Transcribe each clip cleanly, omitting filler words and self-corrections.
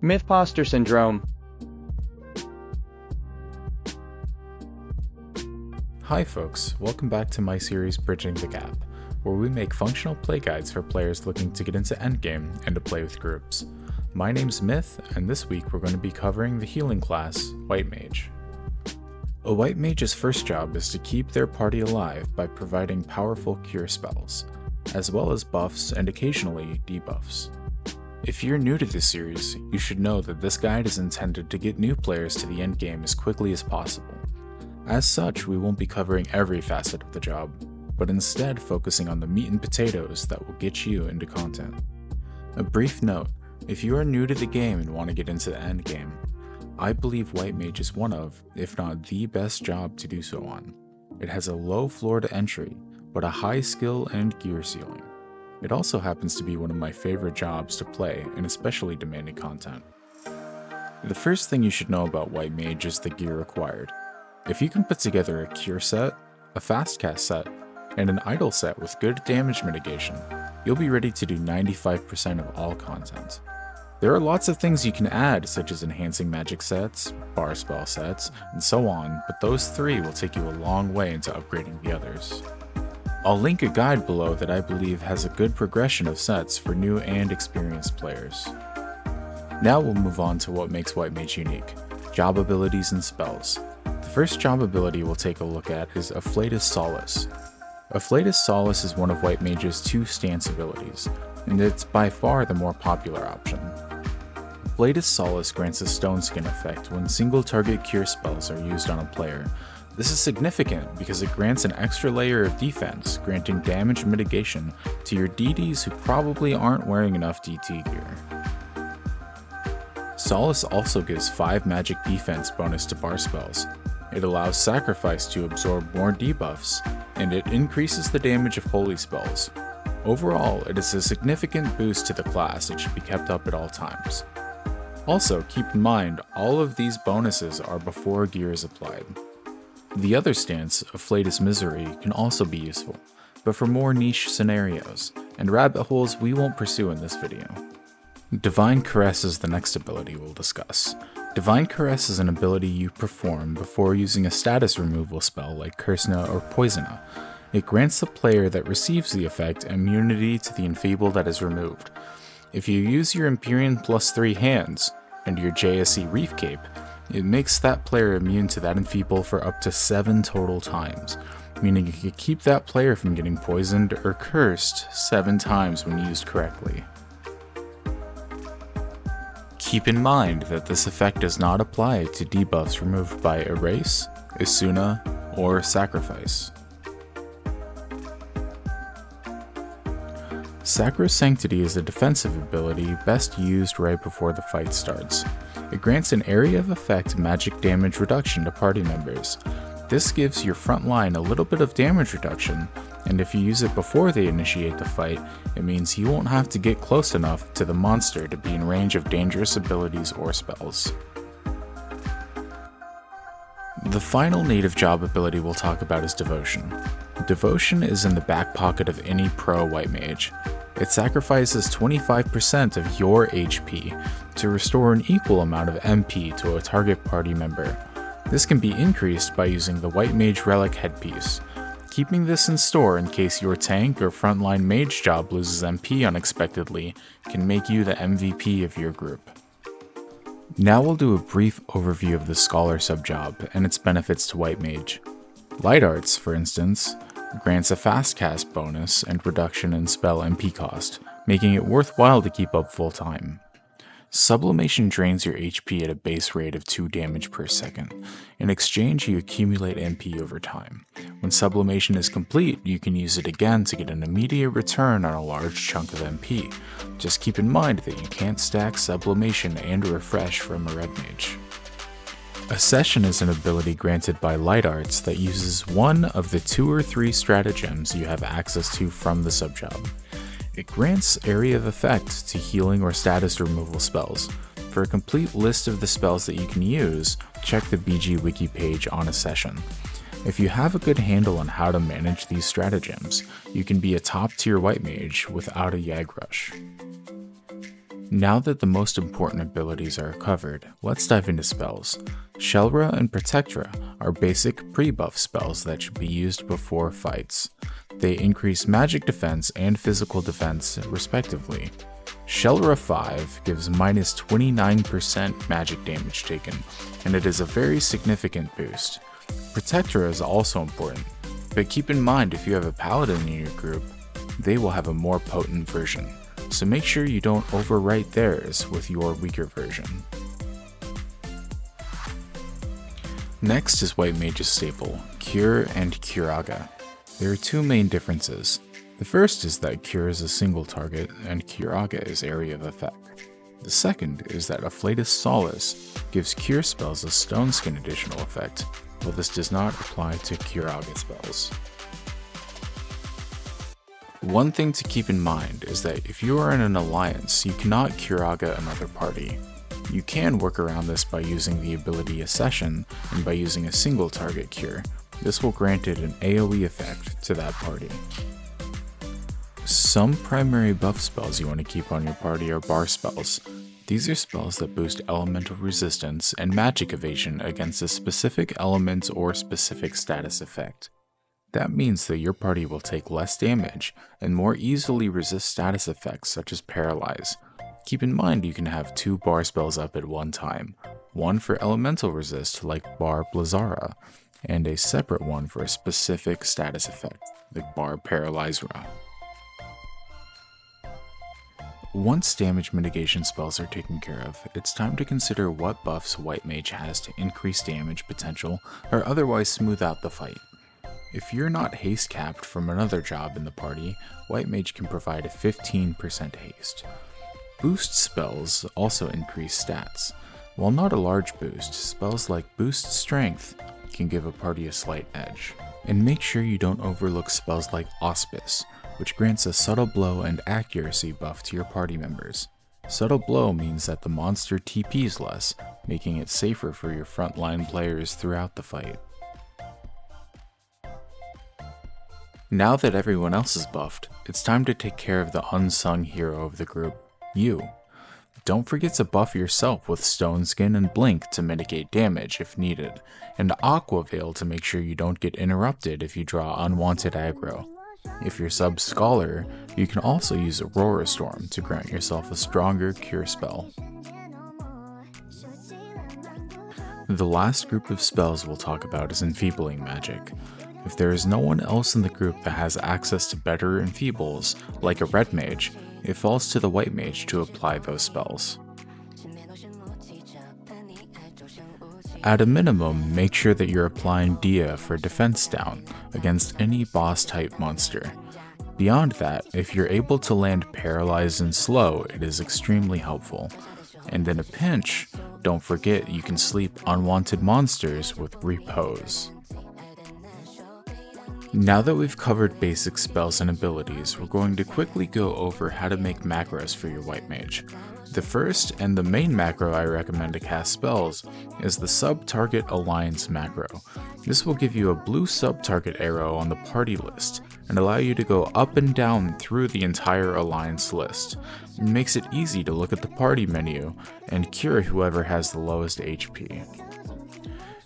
Mythposter syndrome. Hi folks, welcome back to my series Bridging the Gap, where we make functional play guides for players looking to get into Endgame and to play with groups. My name's Myth, and this week we're going to be covering the healing class, White Mage. A White Mage's first job is to keep their party alive by providing powerful cure spells, as well as buffs and occasionally debuffs. If you're new to this series, you should know that this guide is intended to get new players to the endgame as quickly as possible. As such, we won't be covering every facet of the job, but instead focusing on the meat and potatoes that will get you into content. A brief note, if you are new to the game and want to get into the endgame, I believe White Mage is one of, if not the best job to do so on. It has a low floor to entry, but a high skill and gear ceiling. It also happens to be one of my favorite jobs to play in especially demanding content. The first thing you should know about White Mage is the gear required. If you can put together a cure set, a fast cast set, and an idle set with good damage mitigation, you'll be ready to do 95% of all content. There are lots of things you can add, such as enhancing magic sets, bar spell sets, and so on, but those three will take you a long way into upgrading the others. I'll link a guide below that I believe has a good progression of sets for new and experienced players. Now we'll move on to what makes White Mage unique, job abilities and spells. The first job ability we'll take a look at is Afflatus Solace. Afflatus Solace is one of White Mage's two stance abilities, and it's by far the more popular option. Afflatus Solace grants a stone skin effect when single target cure spells are used on a player. This is significant because it grants an extra layer of defense, granting damage mitigation to your DDs who probably aren't wearing enough DT gear. Solace also gives 5 magic defense bonus to bar spells. It allows Sacrifice to absorb more debuffs, and it increases the damage of holy spells. Overall, it is a significant boost to the class that should be kept up at all times. Also, keep in mind, all of these bonuses are before gear is applied. The other stance, Afflatus Misery, can also be useful, but for more niche scenarios, and rabbit holes we won't pursue in this video. Divine Caress is the next ability we'll discuss. Divine Caress is an ability you perform before using a status removal spell like Cursena or Poisona. It grants the player that receives the effect immunity to the enfeeble that is removed. If you use your Empyrean +3 hands, and your JSC Reef Cape, it makes that player immune to that enfeeble for up to 7 total times, meaning you can keep that player from getting poisoned or cursed 7 times when used correctly. Keep in mind that this effect does not apply to debuffs removed by Erase, Isuna, or Sacrifice. Sacrosanctity is a defensive ability best used right before the fight starts. It grants an area of effect magic damage reduction to party members. This gives your front line a little bit of damage reduction, and if you use it before they initiate the fight, it means you won't have to get close enough to the monster to be in range of dangerous abilities or spells. The final native job ability we'll talk about is Devotion. Devotion is in the back pocket of any pro White Mage. It sacrifices 25% of your HP to restore an equal amount of MP to a target party member. This can be increased by using the White Mage Relic headpiece. Keeping this in store in case your tank or frontline mage job loses MP unexpectedly can make you the MVP of your group. Now we'll do a brief overview of the Scholar subjob and its benefits to White Mage. Light Arts, for instance, grants a fast cast bonus and reduction in spell MP cost, making it worthwhile to keep up full time. Sublimation drains your HP at a base rate of 2 damage per second. In exchange, you accumulate MP over time. When sublimation is complete, you can use it again to get an immediate return on a large chunk of MP. Just keep in mind that you can't stack sublimation and refresh from a red mage. Accession is an ability granted by Light Arts that uses one of the 2 or 3 stratagems you have access to from the subjob. It grants area of effect to healing or status removal spells. For a complete list of the spells that you can use, check the BG Wiki page on Accession. If you have a good handle on how to manage these stratagems, you can be a top tier White Mage without a Yag Rush. Now that the most important abilities are covered, let's dive into spells. Shelra and Protectra are basic pre-buff spells that should be used before fights. They increase magic defense and physical defense respectively. Shelra 5 gives minus 29% magic damage taken, and it is a very significant boost. Protectra is also important, but keep in mind if you have a paladin in your group, they will have a more potent version, so make sure you don't overwrite theirs with your weaker version. Next is White Mage's staple, Cure and Curaga. There are two main differences. The first is that Cure is a single target and Curaga is area of effect. The second is that Afflatus Solace gives Cure spells a Stone Skin additional effect, while this does not apply to Curaga spells. One thing to keep in mind is that if you are in an alliance, you cannot Curaga another party. You can work around this by using the ability Accession and by using a single target cure. This will grant it an AoE effect to that party. Some primary buff spells you want to keep on your party are bar spells. These are spells that boost elemental resistance and magic evasion against a specific element or specific status effect. That means that your party will take less damage and more easily resist status effects such as Paralyze. Keep in mind you can have two bar spells up at one time, one for elemental resist like Bar Blizzara, and a separate one for a specific status effect like Bar Paralyzera. Once damage mitigation spells are taken care of, it's time to consider what buffs White Mage has to increase damage potential or otherwise smooth out the fight. If you're not haste capped from another job in the party, White Mage can provide a 15% haste. Boost spells also increase stats. While not a large boost, spells like Boost Strength can give a party a slight edge. And make sure you don't overlook spells like Auspice, which grants a Subtle Blow and Accuracy buff to your party members. Subtle Blow means that the monster TPs less, making it safer for your frontline players throughout the fight. Now that everyone else is buffed, it's time to take care of the unsung hero of the group, you. Don't forget to buff yourself with Stone Skin and Blink to mitigate damage if needed, and Aqua Veil to make sure you don't get interrupted if you draw unwanted aggro. If you're sub-Scholar, you can also use Aurora Storm to grant yourself a stronger cure spell. The last group of spells we'll talk about is Enfeebling Magic. If there is no one else in the group that has access to better enfeebles, like a Red Mage, it falls to the White Mage to apply those spells. At a minimum, make sure that you're applying Dia for defense down against any boss type monster. Beyond that, if you're able to land Paralyzed and Slow, it is extremely helpful. And in a pinch, don't forget you can sleep unwanted monsters with Repose. Now that we've covered basic spells and abilities, we're going to quickly go over how to make macros for your White Mage. The first and the main macro I recommend to cast spells is the Sub-Target Alliance macro. This will give you a blue sub-target arrow on the party list and allow you to go up and down through the entire Alliance list. It makes it easy to look at the party menu and cure whoever has the lowest HP.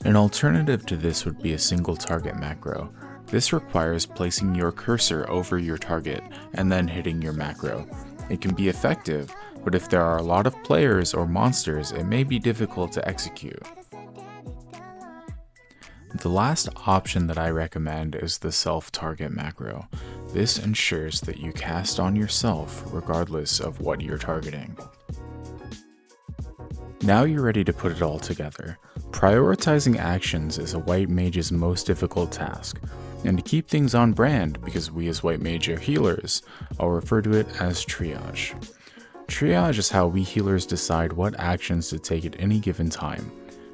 An alternative to this would be a single target macro. This requires placing your cursor over your target and then hitting your macro. It can be effective, but if there are a lot of players or monsters, it may be difficult to execute. The last option that I recommend is the self-target macro. This ensures that you cast on yourself regardless of what you're targeting. Now you're ready to put it all together. Prioritizing actions is a White Mage's most difficult task. And to keep things on brand, because we as White Mage are healers, I'll refer to it as Triage. Triage is how we healers decide what actions to take at any given time.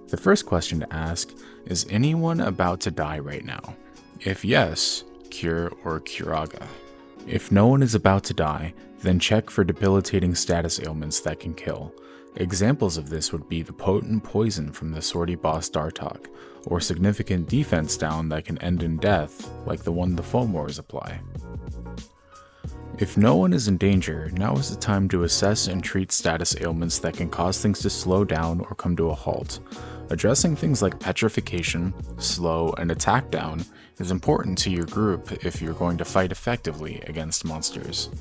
The first question to ask is anyone about to die right now? If yes, cure or curaga. If no one is about to die, then check for debilitating status ailments that can kill. Examples of this would be the potent poison from the Swordy boss Dartok, or significant defense down that can end in death, like the one the Fomors apply. If no one is in danger, now is the time to assess and treat status ailments that can cause things to slow down or come to a halt. Addressing things like petrification, slow, and attack down is important to your group if you're going to fight effectively against monsters.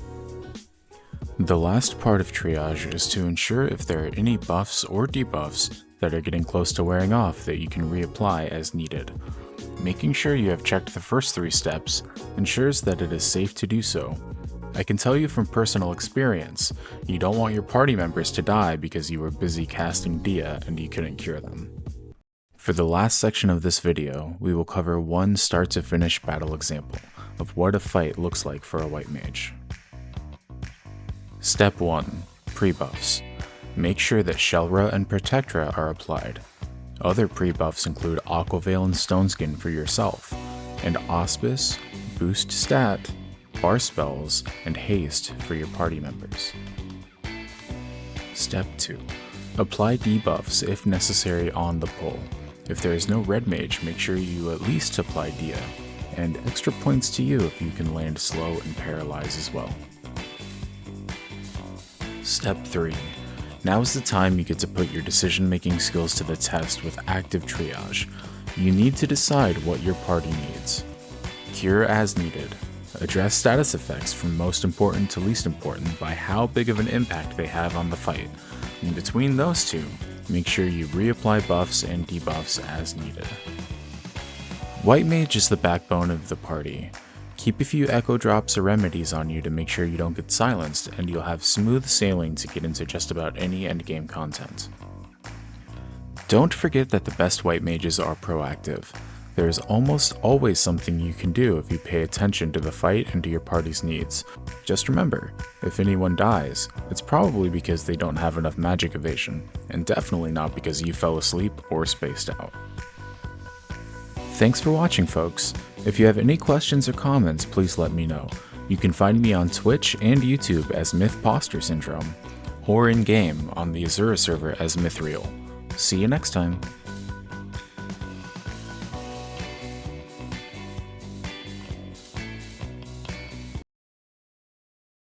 The last part of triage is to ensure if there are any buffs or debuffs that are getting close to wearing off that you can reapply as needed. Making sure you have checked the first 3 steps ensures that it is safe to do so. I can tell you from personal experience, you don't want your party members to die because you were busy casting Dia and you couldn't cure them. For the last section of this video, we will cover one start to finish battle example of what a fight looks like for a white mage. Step 1. Pre-buffs. Make sure that Shelra and Protectra are applied. Other pre-buffs include Aquaveil and Stoneskin for yourself, and Auspice, Boost Stat, Bar Spells, and Haste for your party members. Step 2. Apply debuffs if necessary on the pull. If there is no red mage, make sure you at least apply Dia, and extra points to you if you can land slow and paralyze as well. Step 3. Now is the time you get to put your decision-making skills to the test with active triage. You need to decide what your party needs. Cure as needed. Address status effects from most important to least important by how big of an impact they have on the fight. In between those two, make sure you reapply buffs and debuffs as needed. White Mage is the backbone of the party. Keep a few echo drops or remedies on you to make sure you don't get silenced, and you'll have smooth sailing to get into just about any endgame content. Don't forget that the best white mages are proactive. There is almost always something you can do if you pay attention to the fight and to your party's needs. Just remember, if anyone dies, it's probably because they don't have enough magic evasion, and definitely not because you fell asleep or spaced out. Thanks for watching, folks. If you have any questions or comments, please let me know. You can find me on Twitch and YouTube as Mythposter Syndrome, or in-game on the Azura server as Mythreal. See you next time.